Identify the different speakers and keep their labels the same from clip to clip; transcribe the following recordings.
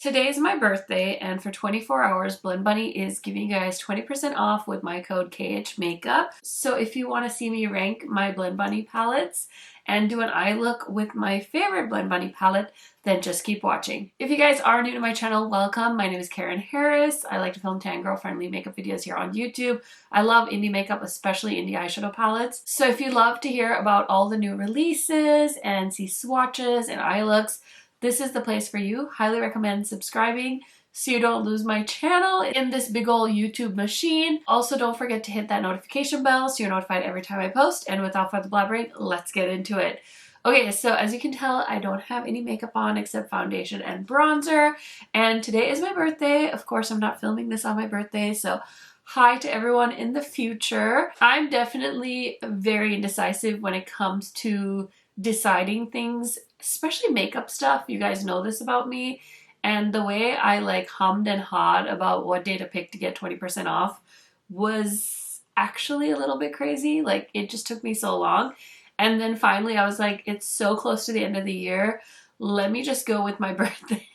Speaker 1: Today is my birthday, and for 24 hours, Blend Bunny is giving you guys 20% off with my code KHMAKEUP. So if you want to see me rank my Blend Bunny palettes and do an eye look with my favorite Blend Bunny palette, then just keep watching. If you guys are new to my channel, welcome. My name is Karen Harris. I like to film tan girl friendly makeup videos here on YouTube. I love indie makeup, especially indie eyeshadow palettes. So if you love to hear about all the new releases and see swatches and eye looks, this is the place for you. Highly recommend subscribing so you don't lose my channel in this big ol' YouTube machine. Also, don't forget to hit that notification bell so you're notified every time I post. And without further blabbering, let's get into it. Okay, so as you can tell, I don't have any makeup on except foundation and bronzer. And today is my birthday. Of course, I'm not filming this on my birthday, so hi to everyone in the future. I'm definitely very indecisive when it comes to deciding things, especially makeup stuff. You guys know this about me. And the way I like hummed and hawed about what day to pick to get 20% off was actually a little bit crazy. Like, it just took me so long. And then finally I was like, it's so close to the end of the year. Let me just go with my birthday.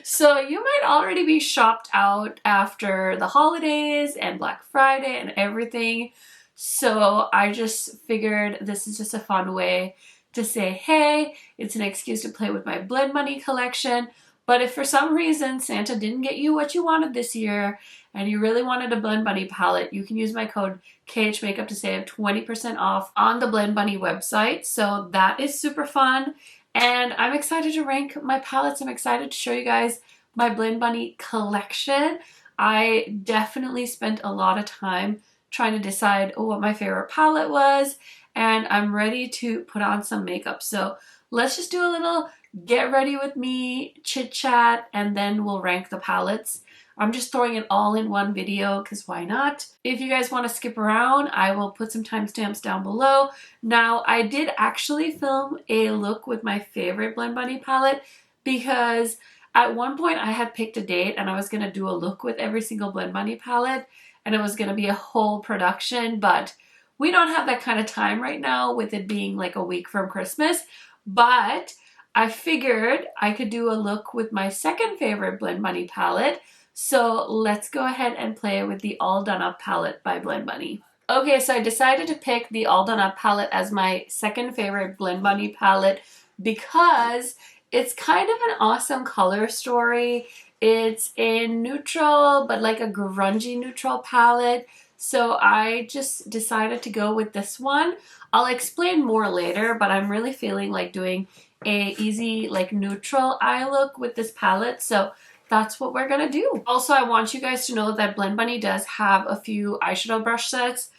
Speaker 1: So you might already be shopped out after the holidays and Black Friday and everything. So I just figured this is just a fun way to say, hey, it's an excuse to play with my Blend Bunny collection. But if for some reason Santa didn't get you what you wanted this year and you really wanted a Blend Bunny palette, you can use my code KHMAKEUP to save 20% off on the Blend Bunny website. So that is super fun. And I'm excited to rank my palettes. I'm excited to show you guys my Blend Bunny collection. I definitely spent a lot of time trying to decide what my favorite palette was, and I'm ready to put on some makeup. So let's just do a little get ready with me chit chat, and then we'll rank the palettes. I'm just throwing it all in one video because why not? If you guys want to skip around, I will put some timestamps down below. Now, I did actually film a look with my favorite Blend Bunny palette because at one point I had picked a date and I was going to do a look with every single Blend Bunny palette, and it was going to be a whole production, but we don't have that kind of time right now with it being like a week from Christmas. But I figured I could do a look with my second favorite Blend Bunny palette. So let's go ahead and play with the All Done Up palette by Blend Bunny. Okay, so I decided to pick the All Done Up palette as my second favorite Blend Bunny palette because it's kind of an awesome color story. It's a neutral, but like a grungy neutral palette. So I just decided to go with this one. I'll explain more later, but I'm really feeling like doing a easy like neutral eye look with this palette. So that's what we're gonna do. Also, I want you guys to know that Blend Bunny does have a few eyeshadow brush sets.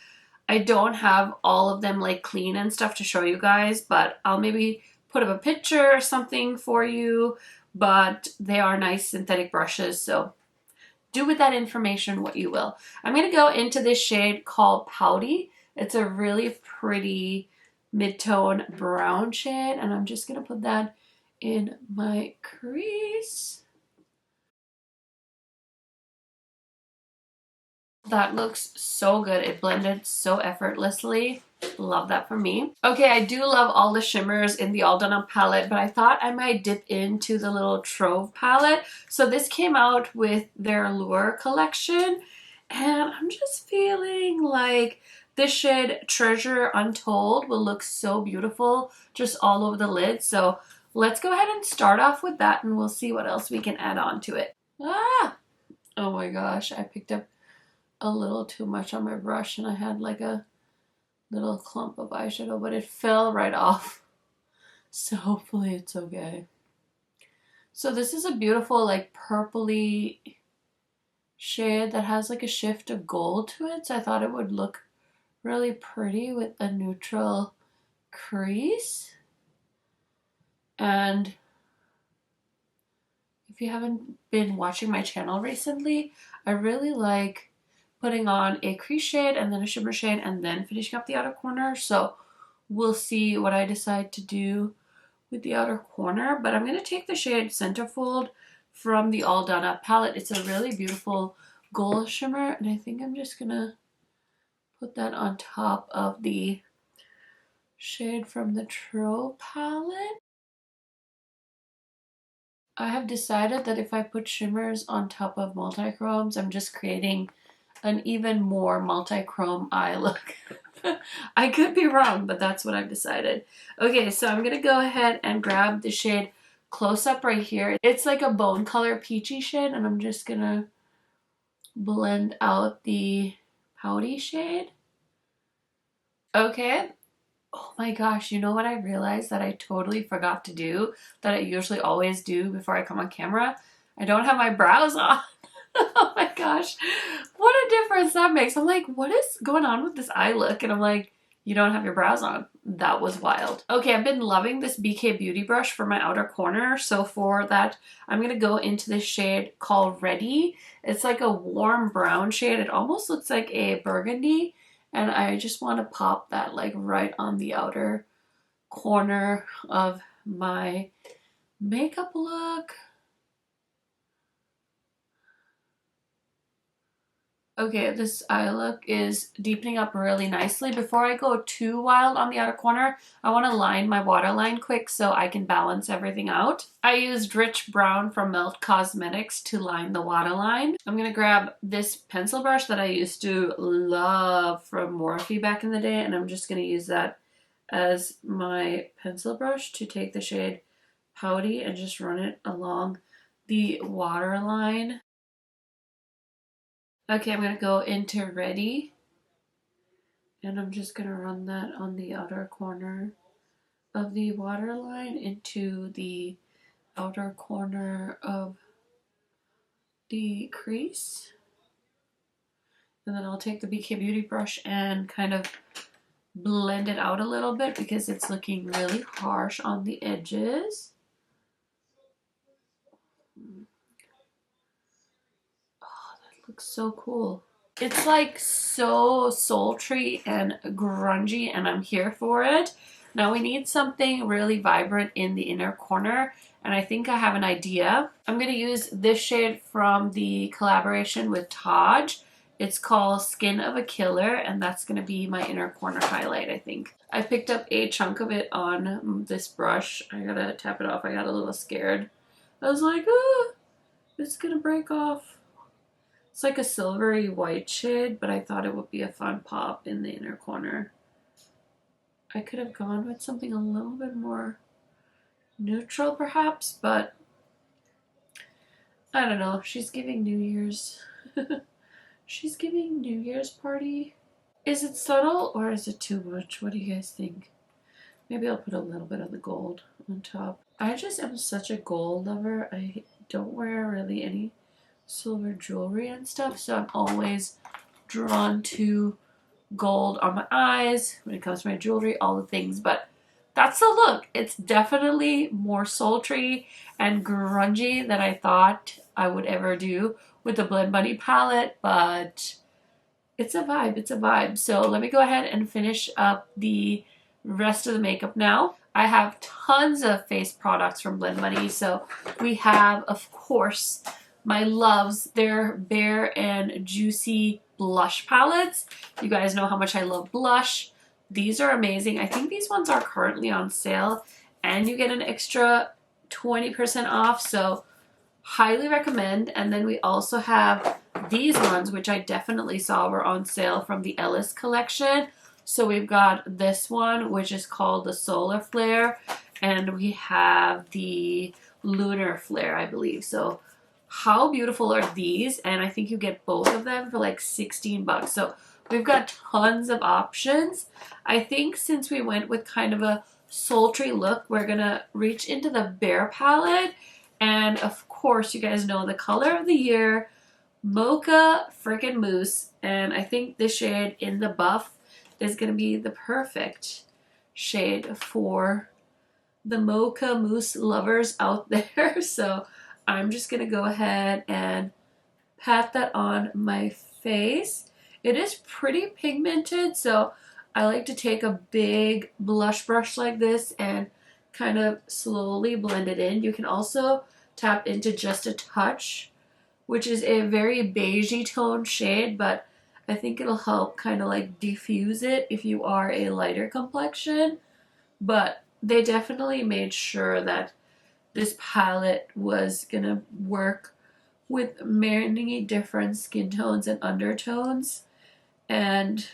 Speaker 1: I don't have all of them like clean and stuff to show you guys, but I'll maybe put up a picture or something for you. But they are nice synthetic brushes, so do with that information what you will. I'm going to go into this shade called Beaute. It's a really pretty mid-tone brown shade, and I'm just going to put that in my crease. That looks so good. It blended so effortlessly. Love that for me. Okay, I do love all the shimmers in the All Done Up palette, but I thought I might dip into the little Trove palette. So this came out with their Allure collection, and I'm just feeling like this shade Treasure Untold will look so beautiful just all over the lid. So let's go ahead and start off with that, and we'll see what else we can add on to it. Ah! Oh my gosh, I picked up a little too much on my brush and I had like a little clump of eyeshadow, but it fell right off. So hopefully it's okay. So this is a beautiful like purpley shade that has like a shift of gold to it. So I thought it would look really pretty with a neutral crease. And if you haven't been watching my channel recently, I really like putting on a crease shade and then a shimmer shade and then finishing up the outer corner. So we'll see what I decide to do with the outer corner. But I'm going to take the shade Centerfold from the All Done Up palette. It's a really beautiful gold shimmer, and I think I'm just going to put that on top of the shade from the Trove palette. I have decided that if I put shimmers on top of multi-chromes, I'm just creating an even more multi-chrome eye look. I could be wrong, but that's what I've decided. Okay, so I'm going to go ahead and grab the shade Close Up right here. It's like a bone color peachy shade, and I'm just going to blend out the pouty shade. Okay. Oh my gosh, you know what I realized that I totally forgot to do, that I usually always do before I come on camera? I don't have my brows on. Oh my gosh, what a difference that makes. I'm like, what is going on with this eye look? And I'm like, you don't have your brows on. That was wild. Okay, I've been loving this BK Beauty brush for my outer corner. So for that, I'm going to go into this shade called Ready. It's like a warm brown shade. It almost looks like a burgundy. And I just want to pop that like right on the outer corner of my makeup look. Okay, this eye look is deepening up really nicely. Before I go too wild on the outer corner, I want to line my waterline quick so I can balance everything out. I used Rich Brown from Melt Cosmetics to line the waterline. I'm going to grab this pencil brush that I used to love from Morphe back in the day, and I'm just going to use that as my pencil brush to take the shade Pouty and just run it along the waterline. Okay, I'm going to go into Ready, and I'm just going to run that on the outer corner of the waterline into the outer corner of the crease. And then I'll take the BK Beauty brush and kind of blend it out a little bit because it's looking really harsh on the edges. Oh, that looks so cool. It's like so sultry and grungy, and I'm here for it. Now we need something really vibrant in the inner corner, and I think I have an idea. I'm going to use this shade from the collaboration with Taj. It's called Skin of a Killer, and that's going to be my inner corner highlight, I think. I picked up a chunk of it on this brush. I gotta tap it off. I got a little scared. I was like, oh, it's gonna break off. It's like a silvery white shade, but I thought it would be a fun pop in the inner corner. I could have gone with something a little bit more neutral perhaps, but I don't know. She's giving New Year's. She's giving New Year's party. Is it subtle or is it too much? What do you guys think? Maybe I'll put a little bit of the gold on top. I just am such a gold lover. I don't wear really any silver jewelry and stuff, so I'm always drawn to gold on my eyes when it comes to my jewelry, all the things. But that's the look. It's definitely more sultry and grungy than I thought I would ever do with the Blend Bunny palette, but it's a vibe. It's a vibe. So let me go ahead and finish up the rest of the makeup now. I have tons of face products from Blend Bunny. So we have, of course, my loves, their Bare and Juicy blush palettes. You guys know how much I love blush. These are amazing. I think these ones are currently on sale, and you get an extra 20% off, so highly recommend. And then we also have these ones, which I definitely saw were on sale from the Ellis collection. So we've got this one, which is called the Solar Flare, and we have the Lunar Flare, I believe. So how beautiful are these? And I think you get both of them for like 16 bucks. So we've got tons of options. I think since we went with kind of a sultry look, we're gonna reach into the Bare palette. And of course, you guys know the color of the year, Mocha Frickin' Mousse. And I think this shade in the buff is gonna be the perfect shade for the Mocha Mousse lovers out there. So I'm just gonna go ahead and pat that on my face. It is pretty pigmented, so I like to take a big blush brush like this and kind of slowly blend it in. You can also tap into Just a Touch, which is a very beigey tone shade, but I think it'll help kind of like diffuse it if you are a lighter complexion. But they definitely made sure that this palette was gonna work with many different skin tones and undertones. And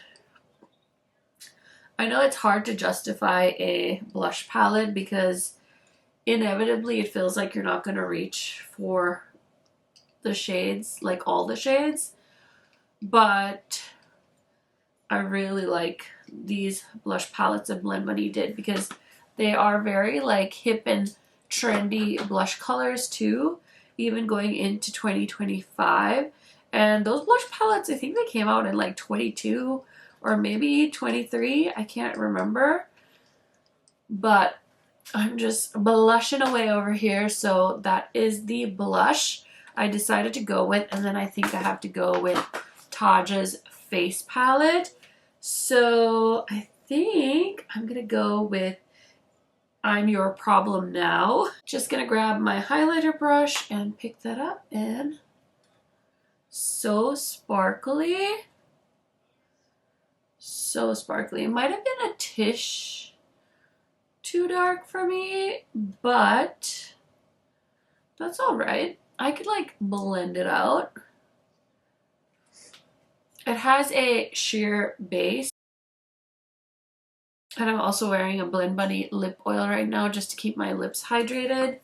Speaker 1: I know it's hard to justify a blush palette because inevitably it feels like you're not going to reach for the shades, like all the shades, but I really like these blush palettes that Blend Bunny did because they are very like hip and trendy blush colors too, even going into 2025. And those blush palettes, I think they came out in like 22 or maybe 23, I can't remember, but I'm just blushing away over here. So that is the blush I decided to go with, and then I think I have to go with Taj's face palette. So I think I'm gonna go with I'm Your Problem Now. Just gonna grab my highlighter brush and pick that up, and so sparkly. So sparkly. It might have been a tish too dark for me, but that's all right. I could like blend it out. It has a sheer base. And I'm also wearing a Blend Bunny lip oil right now just to keep my lips hydrated.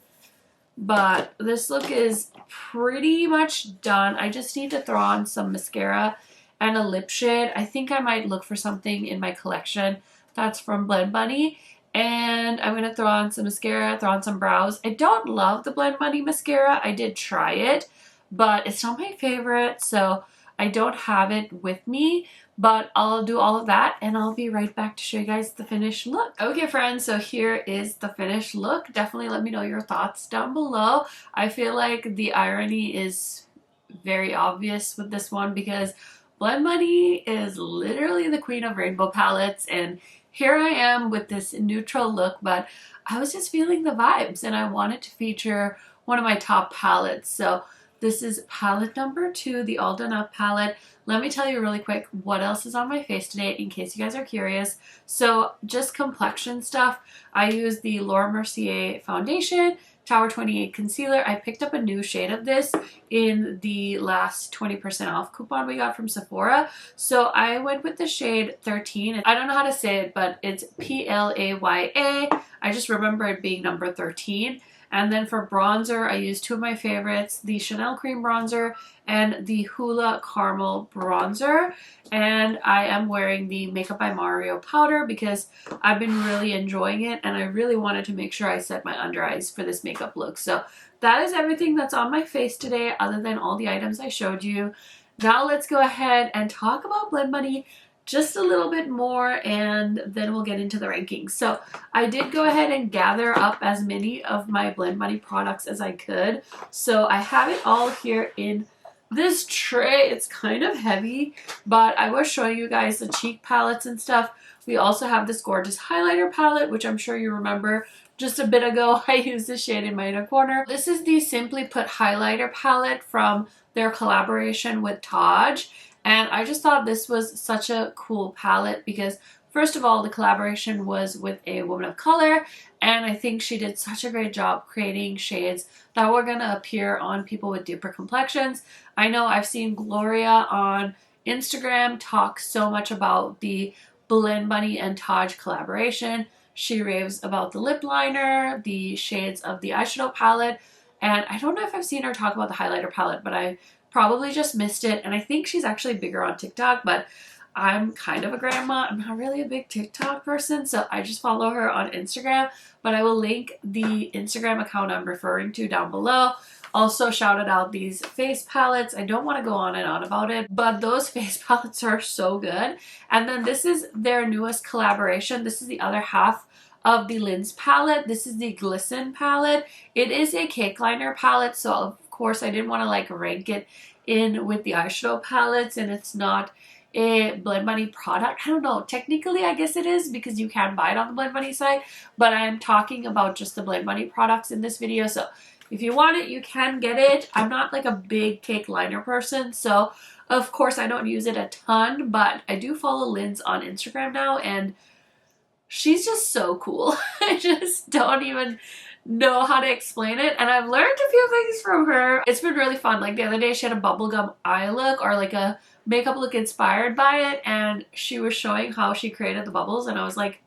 Speaker 1: But this look is pretty much done. I just need to throw on some mascara and a lip shade. I think I might look for something in my collection that's from Blend Bunny. And I'm going to throw on some mascara, throw on some brows. I don't love the Blend Bunny mascara. I did try it, but it's not my favorite, so I don't have it with me. But I'll do all of that and I'll be right back to show you guys the finished look. Okay friends, so here is the finished look. Definitely let me know your thoughts down below. I feel like the irony is very obvious with this one because Blend Bunny is literally the queen of rainbow palettes, and here I am with this neutral look, but I was just feeling the vibes and I wanted to feature one of my top palettes. So this is palette number 2, the All Done Up palette. Let me tell you really quick what else is on my face today in case you guys are curious. So just complexion stuff. I use the Laura Mercier foundation, Tower 28 concealer. I picked up a new shade of this in the last 20% off coupon we got from Sephora. So I went with the shade 13. I don't know how to say it, but it's Playa. I just remember it being number 13. And then for bronzer, I used two of my favorites, the Chanel Cream Bronzer and the Hoola Caramel Bronzer. And I am wearing the Makeup by Mario powder because I've been really enjoying it and I really wanted to make sure I set my under eyes for this makeup look. So that is everything that's on my face today other than all the items I showed you. Now let's go ahead and talk about Blend Bunny just a little bit more and then we'll get into the rankings. So I did go ahead and gather up as many of my Blend Bunny products as I could. So I have it all here in this tray. It's kind of heavy, but I was showing you guys the cheek palettes and stuff. We also have this gorgeous highlighter palette, which I'm sure you remember just a bit ago. I used this shade in my inner corner. This is the Simply Put highlighter palette from their collaboration with Taj. And I just thought this was such a cool palette because first of all, the collaboration was with a woman of color, and I think she did such a great job creating shades that were going to appear on people with deeper complexions. I know I've seen Gloria on Instagram talk so much about the Blend Bunny and Taj collaboration. She raves about the lip liner, the shades of the eyeshadow palette, and I don't know if I've seen her talk about the highlighter palette, but I probably just missed it. And I think she's actually bigger on TikTok, but I'm kind of a grandma. I'm not really a big TikTok person, so I just follow her on Instagram, but I will link the Instagram account I'm referring to down below. Also shouted out these face palettes. I don't want to go on and on about it, but those face palettes are so good. And then this is their newest collaboration. This is the other half of the Lens palette. This is the Glisten palette. It is a cake liner palette, so of course I didn't want to like rank it in with the eyeshadow palettes, and it's not a Blend Bunny product. I don't know, technically I guess it is because you can buy it on the Blend Bunny site, but I'm talking about just the Blend Bunny products in this video. So if you want it, you can get it. I'm not like a big cake liner person, so of course I don't use it a ton, but I do follow Lens on Instagram now, and she's just so cool. I just don't even know how to explain it, and I've learned a few things from her. It's been really fun. Like the other day she had a bubblegum eye look, or like a makeup look inspired by it, and she was showing how she created the bubbles, and I was like,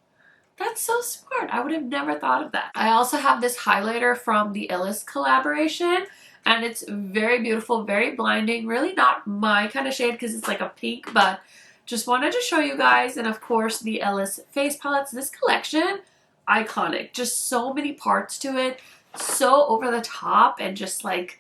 Speaker 1: that's so smart. I would have never thought of that. I also have this highlighter from the Ellis collaboration, and it's very beautiful, very blinding. Really not my kind of shade because it's like a pink, but just wanted to show you guys. And of course the Ellis face palettes. This collection, iconic. Just so many parts to it. So over the top and just like,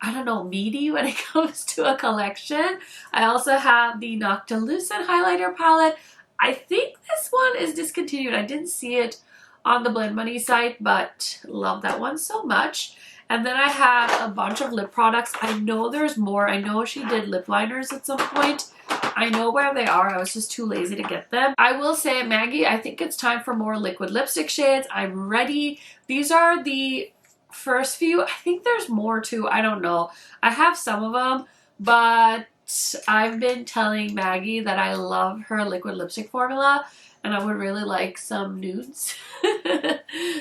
Speaker 1: I don't know, meaty when it comes to a collection. I also have the Noctilucent highlighter palette. I think this one is discontinued. I didn't see it on the Blend Money site, but love that one so much. And then I have a bunch of lip products. I know there's more. I know she did lip liners at some point. I know where they are. I was just too lazy to get them. I will say, Maggie, I think it's time for more liquid lipstick shades. I'm ready. These are the first few. I think there's more too. I don't know. I have some of them, but I've been telling Maggie that I love her liquid lipstick formula and I would really like some nudes.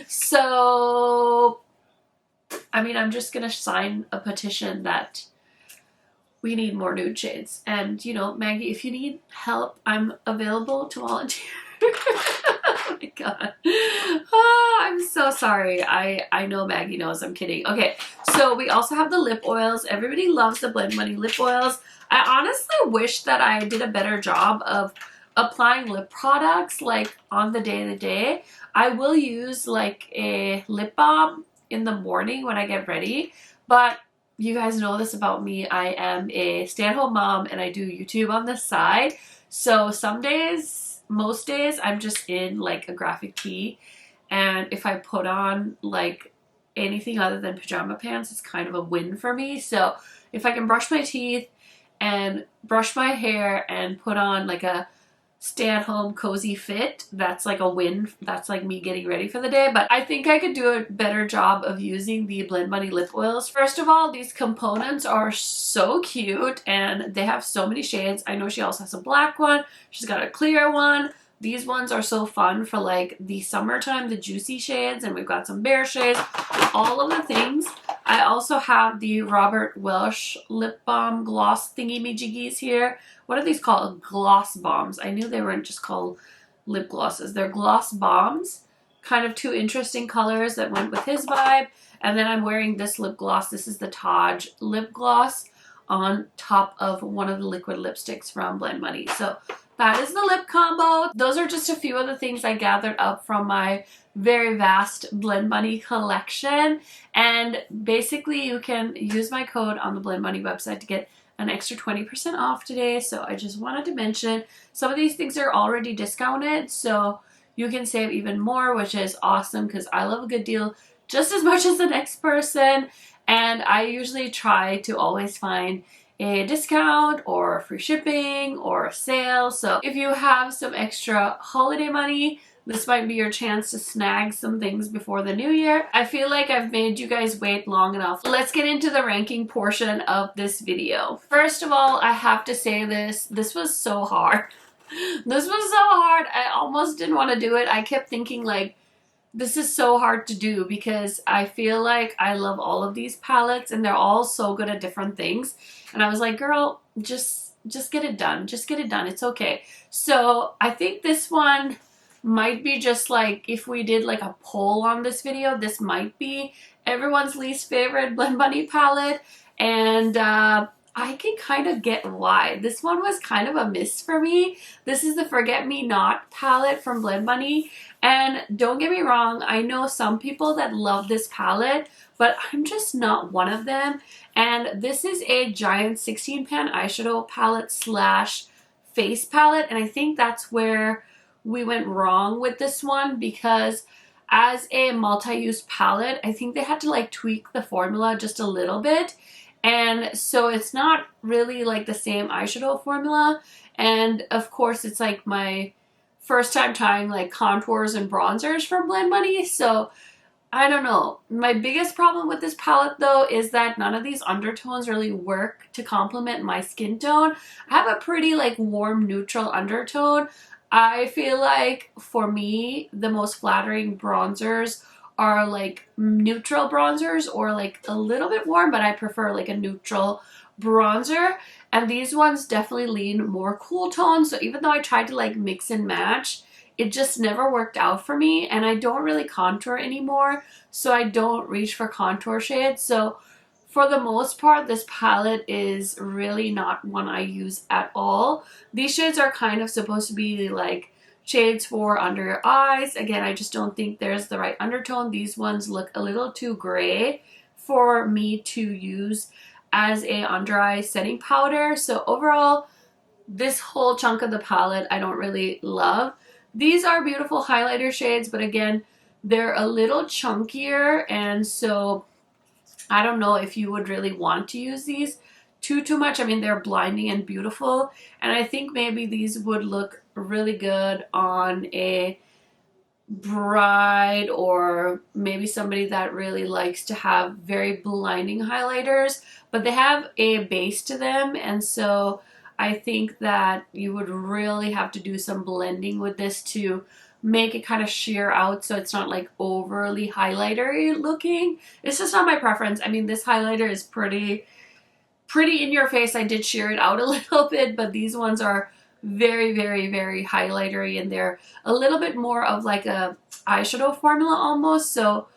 Speaker 1: So, I mean, I'm just gonna sign a petition that we need more nude shades. And, you know, Maggie, if you need help, I'm available to volunteer. Oh my god. Oh, I'm so sorry. I know Maggie knows I'm kidding. Okay, so we also have the lip oils. Everybody loves the Blend Money lip oils. I honestly wish that I did a better job of applying lip products like on the day. I will use like a lip balm in the morning when I get ready, but you guys know this about me. I am a stay-at-home mom and I do YouTube on the side. So some days, most days, I'm just in like a graphic tee, and if I put on like anything other than pajama pants, it's kind of a win for me. So if I can brush my teeth and brush my hair and put on like a stay-at-home cozy fit, that's like a win. That's like me getting ready for the day. But I think I could do a better job of using the Blend Money lip oils. First of all, these components are so cute and they have so many shades. I know she also has a black one. She's got a clear one. These ones are so fun for like the summertime, the juicy shades, and we've got some bare shades, all of the things. I also have the Robert Welsh lip balm gloss thingy-majiggies here. What are these called? Gloss bombs. I knew they weren't just called lip glosses. They're gloss bombs. Kind of two interesting colors that went with his vibe. And then I'm wearing this lip gloss. This is the Taj lip gloss on top of one of the liquid lipsticks from Blend Money. So that is the lip combo. Those are just a few of the things I gathered up from my very vast Blend Money collection. And basically you can use my code on the Blend Money website to get an extra 20% off today. So I just wanted to mention some of these things are already discounted, so you can save even more, which is awesome because I love a good deal just as much as the next person. And I usually try to always find a discount or free shipping or a sale. So if you have some extra holiday money, this might be your chance to snag some things before the new year. I feel like I've made you guys wait long enough. Let's get into the ranking portion of this video. First of all, I have to say this was so hard. This was so hard. I almost didn't want to do it. I kept thinking like, this is so hard to do because I feel like I love all of these palettes and they're all so good at different things. And I was like, girl, just get it done. Just get it done. It's okay. So I think this one might be just like, if we did like a poll on this video, this might be everyone's least favorite Blend Money palette. And I can kind of get why. This one was kind of a miss for me. This is the Forget Me Not palette from Blend Money. And don't get me wrong, I know some people that love this palette, but I'm just not one of them. And this is a giant 16 pan eyeshadow palette slash face palette. And I think that's where we went wrong with this one, because as a multi-use palette, I think they had to like tweak the formula just a little bit. And so it's not really like the same eyeshadow formula. And of course it's like my first time trying like contours and bronzers from Blend Money. So I don't know. My biggest problem with this palette though is that none of these undertones really work to complement my skin tone. I have a pretty like warm neutral undertone. I feel like for me, the most flattering bronzers are like neutral bronzers or like a little bit warm, but I prefer like a neutral bronzer. And these ones definitely lean more cool tones. So even though I tried to like mix and match, it just never worked out for me. And I don't really contour anymore, so I don't reach for contour shades. So for the most part, this palette is really not one I use at all. These shades are kind of supposed to be like shades for under your eyes. Again, I just don't think there's the right undertone. These ones look a little too gray for me to use as a under eye setting powder. So overall, this whole chunk of the palette I don't really love. These are beautiful highlighter shades, but again, they're a little chunkier, and so I don't know if you would really want to use these too much. I mean, they're blinding and beautiful, and I think maybe these would look really good on a bride or maybe somebody that really likes to have very blinding highlighters, but they have a base to them, and so I think that you would really have to do some blending with this to make it kind of sheer out so it's not like overly highlighter looking. It's just not my preference. I mean, this highlighter is pretty in your face. I did sheer it out a little bit, but these ones are very, very, very highlightery, and they're a little bit more of like a eyeshadow formula almost. So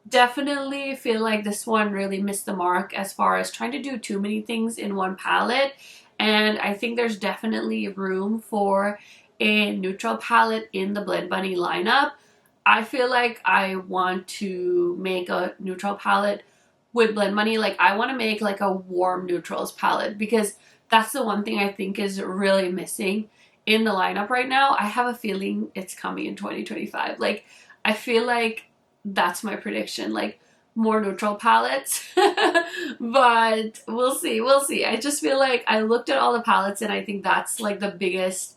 Speaker 1: definitely feel like this one really missed the mark as far as trying to do too many things in one palette. And I think there's definitely room for a neutral palette in the Blend Bunny lineup. I feel like I want to make a neutral palette with Blend Bunny. Like, I want to make like a warm neutrals palette, because that's the one thing I think is really missing in the lineup right now. I have a feeling it's coming in 2025. Like, I feel like that's my prediction, like more neutral palettes. But we'll see. I just feel like I looked at all the palettes, and I think that's like the biggest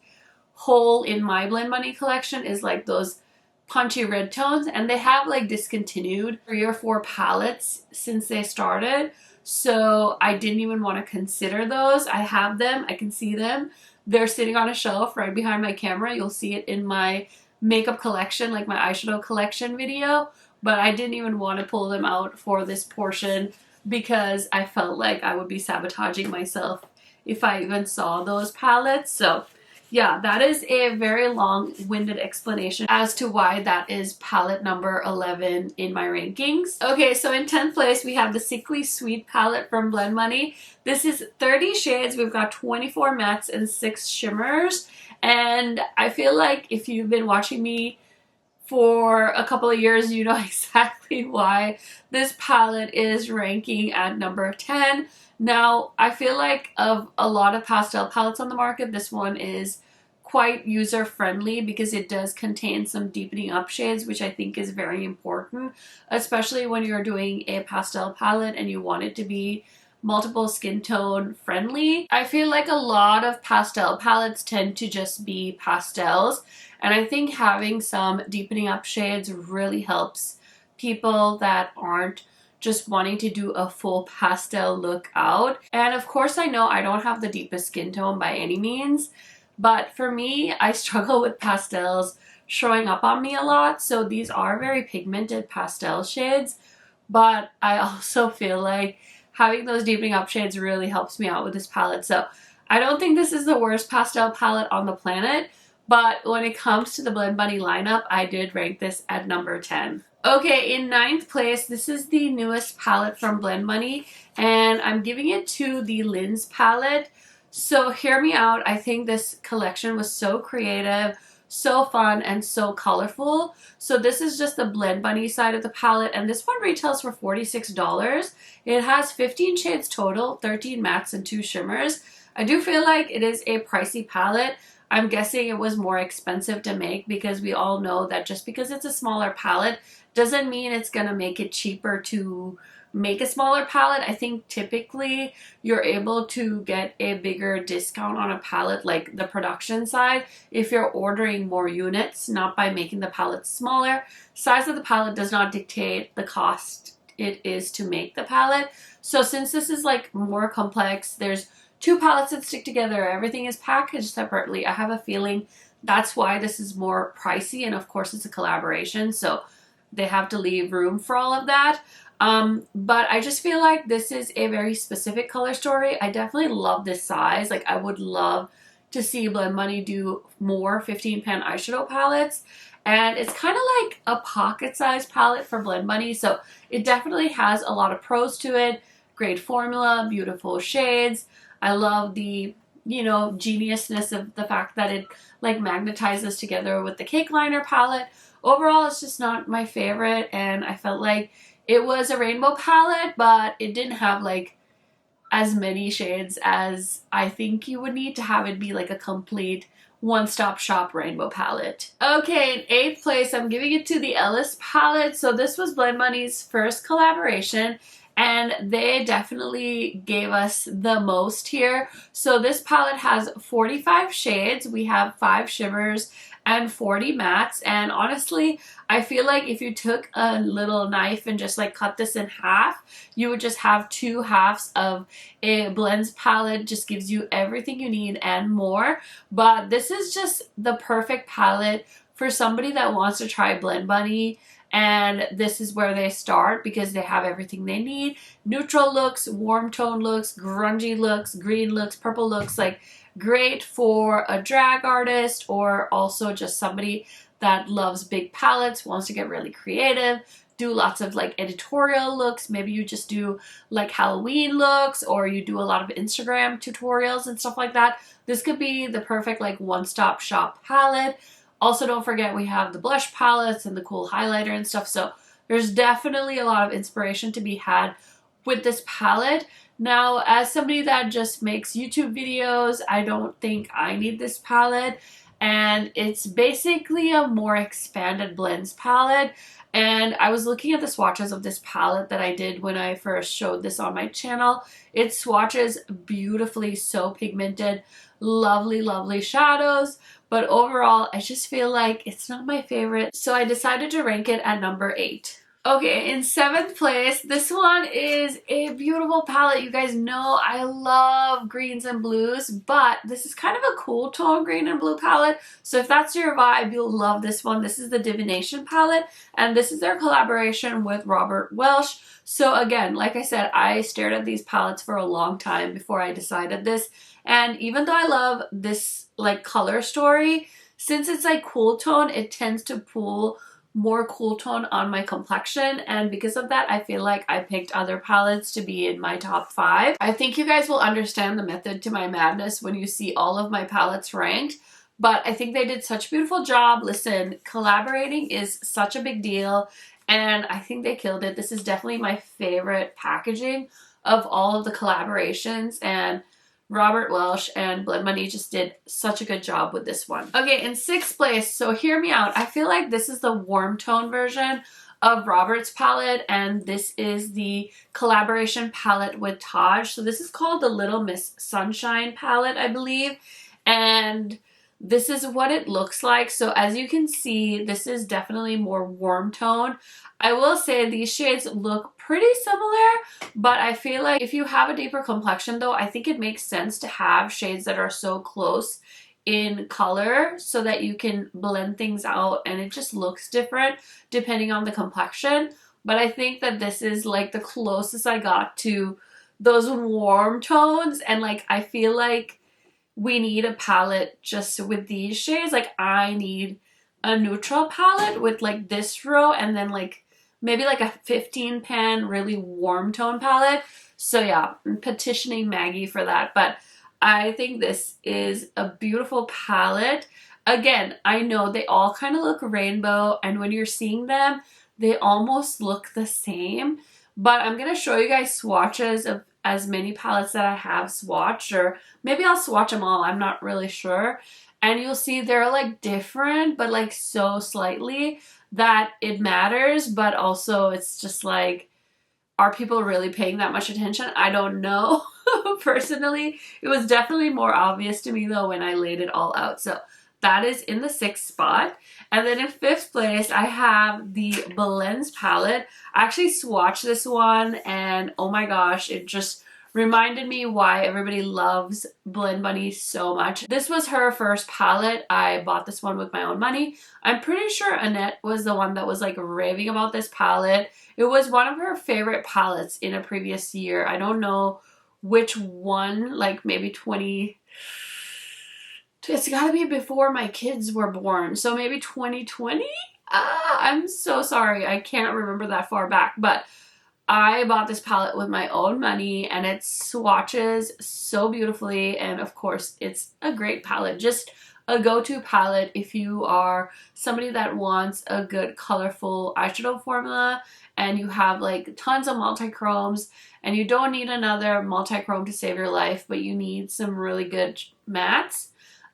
Speaker 1: hole in my Blend Bunny collection is like those punchy red tones, and they have like discontinued 3 or 4 palettes since they started, so I didn't even want to consider those. I have them, I can see them, they're sitting on a shelf right behind my camera. You'll see it in my makeup collection, like my eyeshadow collection video, but I didn't even want to pull them out for this portion because I felt like I would be sabotaging myself if I even saw those palettes. So yeah, that is a very long-winded explanation as to why that is palette number 11 in my rankings. Okay, so in 10th place, we have the Sickly Sweet palette from Blend Bunny. This is 30 shades. We've got 24 mattes and 6 shimmers. And I feel like if you've been watching me for a couple of years, you know exactly why this palette is ranking at number 10. Now, I feel like of a lot of pastel palettes on the market, this one is quite user-friendly because it does contain some deepening up shades, which I think is very important, especially when you're doing a pastel palette and you want it to be multiple skin tone friendly. I feel like a lot of pastel palettes tend to just be pastels, and I think having some deepening up shades really helps people that aren't just wanting to do a full pastel look out. And of course, I know I don't have the deepest skin tone by any means, but for me, I struggle with pastels showing up on me a lot. So these are very pigmented pastel shades, but I also feel like having those deepening up shades really helps me out with this palette. So I don't think this is the worst pastel palette on the planet, but when it comes to the Blend Bunny lineup, I did rank this at number 10. Okay, in 9th place, this is the newest palette from Blend Bunny, and I'm giving it to the Lens palette. So hear me out. I think this collection was so creative, so fun, and so colorful. So this is just the Blend Bunny side of the palette, and this one retails for $46. It has 15 shades total, 13 mattes and 2 shimmers. I do feel like it is a pricey palette. I'm guessing it was more expensive to make because we all know that just because it's a smaller palette doesn't mean it's gonna make it cheaper to make a smaller palette. I think typically you're able to get a bigger discount on a palette, like the production side, if you're ordering more units, not by making the palette smaller. Size of the palette does not dictate the cost it is to make the palette. So since this is like more complex, there's 2 palettes that stick together, everything is packaged separately, I have a feeling that's why this is more pricey, and of course it's a collaboration, so they have to leave room for all of that. But I just feel like this is a very specific color story. I definitely love this size. Like, I would love to see Blend Bunny do more 15 pan eyeshadow palettes. And it's kind of like a pocket size palette for Blend Bunny. So it definitely has a lot of pros to it. Great formula, beautiful shades. I love the, you know, geniusness of the fact that it like magnetizes together with the cake liner palette. Overall, it's just not my favorite, and I felt like it was a rainbow palette, but it didn't have like as many shades as I think you would need to have it be like a complete one-stop shop rainbow palette. Okay, in 8th place, I'm giving it to the Ellis palette. So this was Blend Bunny's first collaboration, and they definitely gave us the most here. So this palette has 45 shades. We have 5 shimmers and 40 mattes, and honestly, I feel like if you took a little knife and just like cut this in half, you would just have 2 halves of a blends palette. Just gives you everything you need and more. But this is just the perfect palette for somebody that wants to try Blend Bunny, and this is where they start because they have everything they need. Neutral looks, warm tone looks, grungy looks, green looks, purple looks, like great for a drag artist or also just somebody that loves big palettes, wants to get really creative, do lots of like editorial looks. Maybe you just do like Halloween looks, or you do a lot of Instagram tutorials and stuff like that. This could be the perfect like one-stop shop palette. Also, don't forget we have the blush palettes and the cool highlighter and stuff. So there's definitely a lot of inspiration to be had with this palette. Now, as somebody that just makes YouTube videos, I don't think I need this palette. And it's basically a more expanded blends palette. And I was looking at the swatches of this palette that I did when I first showed this on my channel. It swatches beautifully, so pigmented, lovely, lovely shadows. But overall, I just feel like it's not my favorite. So I decided to rank it at number 8. Okay, in 7th place, this one is a beautiful palette. You guys know I love greens and blues, but this is kind of a cool tone green and blue palette. So if that's your vibe, you'll love this one. This is the Divination palette, and this is their collaboration with Robert Welsh. So again, like I said, I stared at these palettes for a long time before I decided this. And even though I love this like color story, since it's like cool tone, it tends to pull more cool tone on my complexion, and because of that I feel like I picked other palettes to be in my top 5. I think you guys will understand the method to my madness when you see all of my palettes ranked, but I think they did such a beautiful job. Listen, collaborating is such a big deal, and I think they killed it. This is definitely my favorite packaging of all of the collaborations, and Robert Welsh and Blend Bunny just did such a good job with this one. Okay, in 6th place, so hear me out. I feel like this is the warm tone version of Robert's palette, and this is the collaboration palette with Taj. So this is called the Little Miss Sunshine palette, I believe, and this is what it looks like. So as you can see, this is definitely more warm tone. I will say these shades look pretty similar, but I feel like if you have a deeper complexion though, I think it makes sense to have shades that are so close in color so that you can blend things out and it just looks different depending on the complexion. But I think that this is like the closest I got to those warm tones, and like I feel like we need a palette just with these shades. Like I need a neutral palette with like this row and then like maybe like a 15 pan really warm tone palette. So yeah, I'm petitioning Maggie for that, but I think this is a beautiful palette. Again, I know they all kind of look rainbow, and when you're seeing them, they almost look the same, but I'm going to show you guys swatches of as many palettes that I have swatched, or maybe I'll swatch them all, I'm not really sure. And you'll see they're like different, but like so slightly that it matters, but also it's just like, are people really paying that much attention? I don't know. Personally, it was definitely more obvious to me though when I laid it all out. So that is in the 6th spot. And then in 5th place, I have the Blends palette. I actually swatched this one, and oh my gosh, it just reminded me why everybody loves Blend Bunny so much. This was her first palette. I bought this one with my own money. I'm pretty sure Annette was the one that was like raving about this palette. It was one of her favorite palettes in a previous year. I don't know which one, like maybe 20... It's gotta be before my kids were born. So maybe 2020? I'm so sorry. I can't remember that far back. But I bought this palette with my own money and it swatches so beautifully, and of course it's a great palette, just a go-to palette if you are somebody that wants a good colorful eyeshadow formula and you have like tons of multi-chromes and you don't need another multi-chrome to save your life, but you need some really good mattes.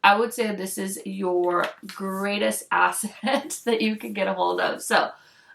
Speaker 1: I would say this is your greatest asset that you can get a hold of. So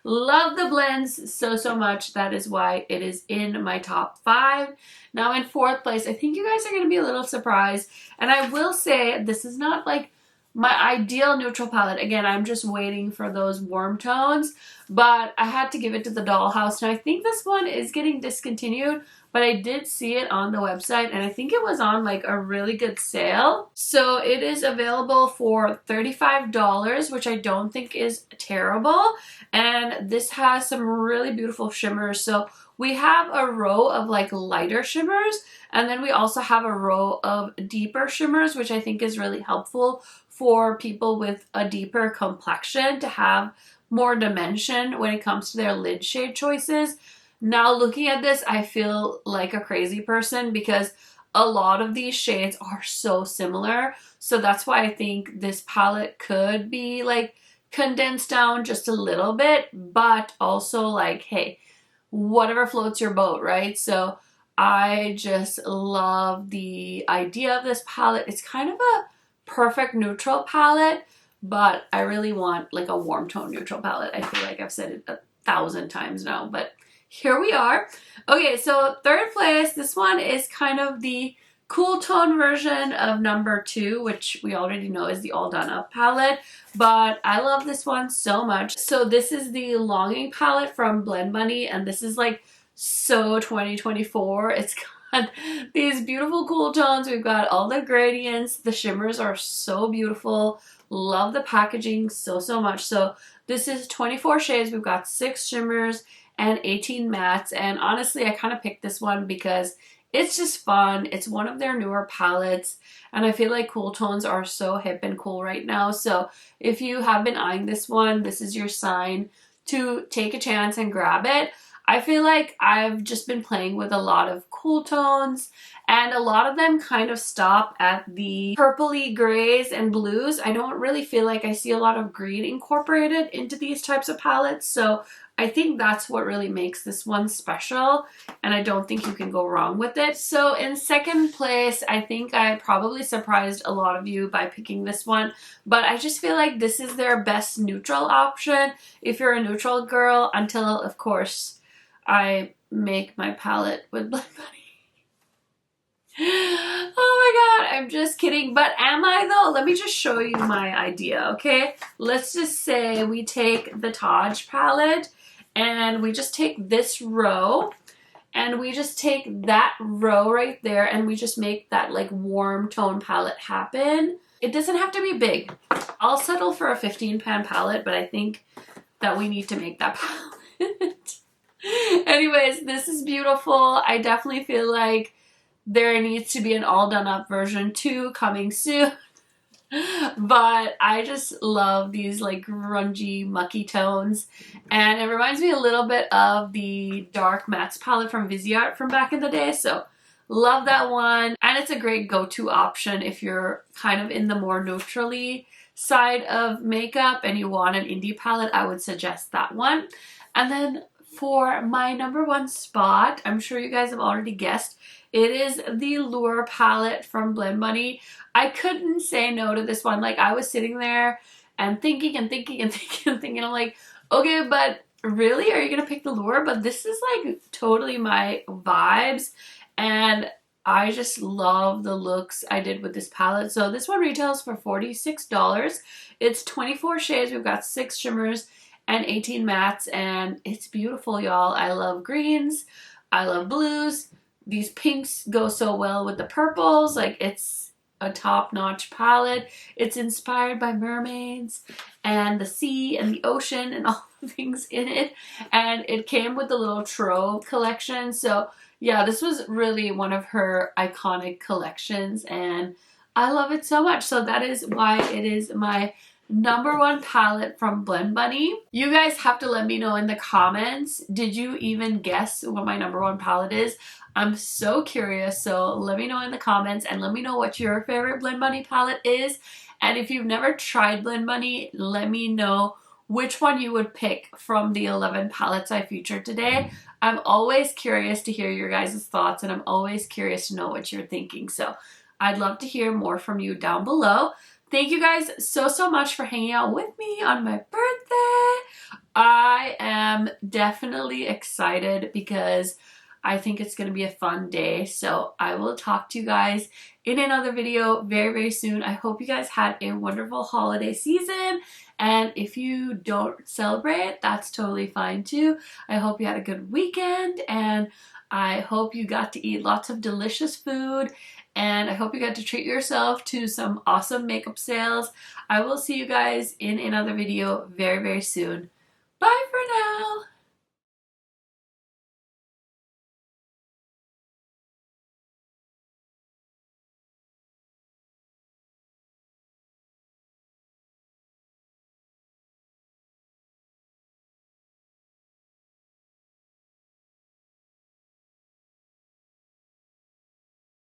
Speaker 1: love the blends so much. That is why it is in my top 5. Now in 4th place, I think you guys are going to be a little surprised. And I will say this is not like my ideal neutral palette. Again, I'm just waiting for those warm tones. But I had to give it to the Dollhouse. Now I think this one is getting discontinued. But I did see it on the website and I think it was on like a really good sale. So it is available for $35, which I don't think is terrible. And this has some really beautiful shimmers. So we have a row of like lighter shimmers, and then we also have a row of deeper shimmers, which I think is really helpful for people with a deeper complexion to have more dimension when it comes to their lid shade choices. Now looking at this, I feel like a crazy person because a lot of these shades are so similar. So that's why I think this palette could be like condensed down just a little bit, but also like, hey, whatever floats your boat, right? So I just love the idea of this palette. It's kind of a perfect neutral palette, but I really want like a warm tone neutral palette. I feel like I've said it 1,000 times now, but here we are. Okay, so 3rd place, this one is kind of the cool tone version of number 2, which we already know is the All Done Up palette, but I love this one so much. So this is the Longing palette from Blend Bunny, and this is like so 2024. It's got these beautiful cool tones. We've got all the gradients. The shimmers are so beautiful. Love the packaging so much. So this is 24 shades. We've got 6 shimmers and 18 mattes, and honestly I kind of picked this one because it's just fun. It's one of their newer palettes and I feel like cool tones are so hip and cool right now. So if you have been eyeing this one, this is your sign to take a chance and grab it. I feel like I've just been playing with a lot of cool tones and a lot of them kind of stop at the purpley grays and blues. I don't really feel like I see a lot of green incorporated into these types of palettes. So I think that's what really makes this one special, and I don't think you can go wrong with it. So in 2nd place, I think I probably surprised a lot of you by picking this one, but I just feel like this is their best neutral option if you're a neutral girl, until of course I make my palette with Blend Bunny. Oh my god, I'm just kidding. But am I though? Let me just show you my idea, okay? Let's just say we take the Taj palette and we just take this row and we just take that row right there and we just make that like warm tone palette happen. It doesn't have to be big. I'll settle for a 15 pan palette, but I think that we need to make that palette. Anyways, this is beautiful. I definitely feel like there needs to be an all done up version 2 coming soon. But I just love these like grungy, mucky tones. And it reminds me a little bit of the Dark Mattes palette from Viseart from back in the day. So love that one. And it's a great go-to option if you're kind of in the more neutrally side of makeup and you want an indie palette. I would suggest that one. And then for my number 1 spot, I'm sure you guys have already guessed, it is the Lure palette from Blend Bunny. I couldn't say no to this one. Like I was sitting there and thinking and thinking and thinking and thinking. I'm like, okay, but really? Are you going to pick the Lure? But this is like totally my vibes. And I just love the looks I did with this palette. So this one retails for $46. It's 24 shades. We've got 6 shimmers and 18 mattes. And it's beautiful, y'all. I love greens. I love blues. these pinks go so well with the purples. Like, it's a top-notch palette. It's inspired by mermaids and the sea and the ocean and all the things in it. And it came with the little trove collection. So yeah, this was really one of her iconic collections and I love it so much. So that is why it is my #1 palette from Blend Bunny. You guys have to let me know in the comments, did you even guess what my #1 palette is? I'm so curious, so let me know in the comments and let me know what your favorite Blend Bunny palette is. And if you've never tried Blend Bunny, let me know which one you would pick from the 11 palettes I featured today. I'm always curious to hear your guys' thoughts and I'm always curious to know what you're thinking. So I'd love to hear more from you down below. Thank you guys so much for hanging out with me on my birthday. I am definitely excited because I think it's going to be a fun day. So I will talk to you guys in another video very soon. I hope you guys had a wonderful holiday season. And if you don't celebrate, that's totally fine too. I hope you had a good weekend and I hope you got to eat lots of delicious food. And I hope you got to treat yourself to some awesome makeup sales. I will see you guys in another video very soon.